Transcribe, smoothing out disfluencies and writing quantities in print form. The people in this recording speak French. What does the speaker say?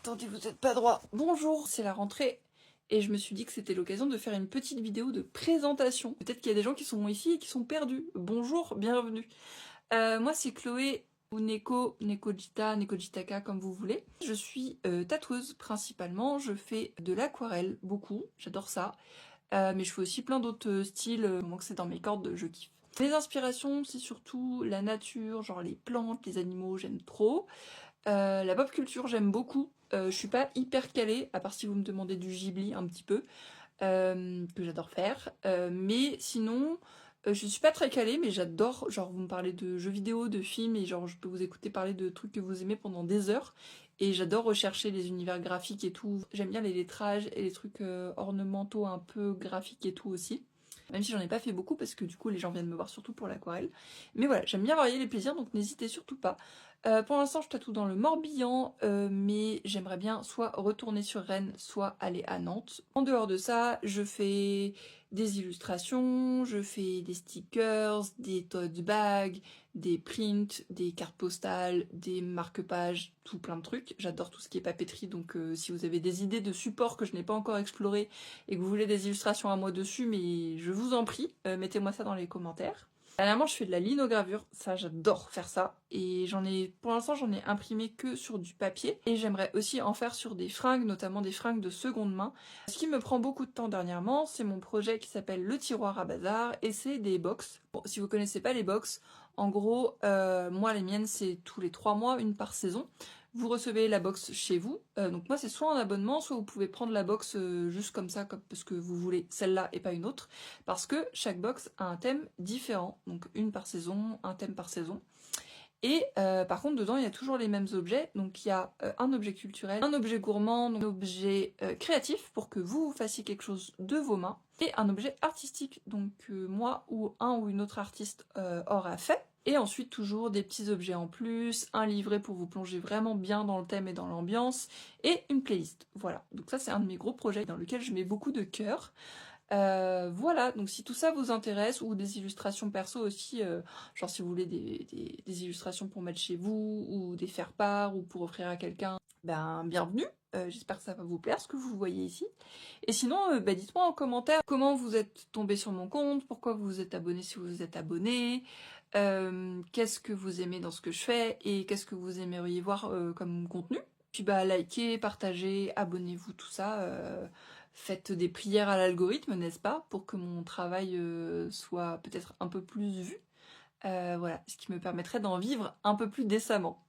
Attendez, vous êtes pas droit. Bonjour, c'est la rentrée et je me suis dit que c'était l'occasion de faire une petite vidéo de présentation. Peut-être qu'il y a des gens qui sont ici et qui sont perdus. Bonjour, bienvenue. Moi c'est Chloé ou Neko, Nekojita, Nekojitaka comme vous voulez. Je suis tatoueuse principalement, je fais de l'aquarelle beaucoup, j'adore ça. Mais je fais aussi plein d'autres styles, moment que c'est dans mes cordes, je kiffe. Mes inspirations, c'est surtout la nature, genre les plantes, les animaux, j'aime trop. La pop culture, j'aime beaucoup. Je suis pas hyper calée, à part si vous me demandez du Ghibli un petit peu, que j'adore faire. Mais sinon, je suis pas très calée, mais j'adore, genre vous me parlez de jeux vidéo, de films, et genre je peux vous écouter parler de trucs que vous aimez pendant des heures. Et j'adore rechercher les univers graphiques et tout. J'aime bien les lettrages et les trucs ornementaux un peu graphiques et tout aussi. Même si j'en ai pas fait beaucoup parce que du coup les gens viennent me voir surtout pour l'aquarelle. Mais voilà, j'aime bien varier les plaisirs, donc n'hésitez surtout pas. Pour l'instant je tatoue dans le Morbihan, mais j'aimerais bien soit retourner sur Rennes, soit aller à Nantes. En dehors de ça, je fais des illustrations, je fais des stickers, des tote bags, des prints, des cartes postales, des marque-pages, tout plein de trucs. J'adore tout ce qui est papeterie, donc si vous avez des idées de supports que je n'ai pas encore exploré et que vous voulez des illustrations à moi dessus, mais je vous en prie, mettez-moi ça dans les commentaires. Dernièrement, je fais de la linogravure, ça j'adore faire ça, et pour l'instant j'en ai imprimé que sur du papier, et j'aimerais aussi en faire sur des fringues, notamment des fringues de seconde main. Ce qui me prend beaucoup de temps dernièrement, c'est mon projet qui s'appelle le tiroir à bazar, et c'est des box. Bon, si vous connaissez pas les box, en gros, moi les miennes c'est tous les 3 mois, une par saison. Vous recevez la box chez vous, donc moi c'est soit un abonnement, soit vous pouvez prendre la box juste comme ça, parce que vous voulez celle-là et pas une autre, parce que chaque box a un thème différent, donc une par saison, un thème par saison. Et par contre dedans il y a toujours les mêmes objets, donc il y a un objet culturel, un objet gourmand, un objet créatif pour que vous fassiez quelque chose de vos mains, et un objet artistique, donc moi ou un ou une autre artiste aura fait. Et ensuite toujours des petits objets en plus, un livret pour vous plonger vraiment bien dans le thème et dans l'ambiance, et une playlist. Voilà, donc ça c'est un de mes gros projets dans lequel je mets beaucoup de cœur. Voilà, donc si tout ça vous intéresse, ou des illustrations perso aussi, genre si vous voulez des illustrations pour mettre chez vous, ou des faire-part, ou pour offrir à quelqu'un, ben bienvenue. J'espère que ça va vous plaire ce que vous voyez ici. Et sinon, dites-moi en commentaire comment vous êtes tombé sur mon compte, pourquoi vous vous êtes abonné si vous vous êtes abonné, qu'est-ce que vous aimez dans ce que je fais, et qu'est-ce que vous aimeriez voir comme contenu. Puis likez, partagez, abonnez-vous, tout ça. Faites des prières à l'algorithme, n'est-ce pas, pour que mon travail soit peut-être un peu plus vu. Voilà, ce qui me permettrait d'en vivre un peu plus décemment.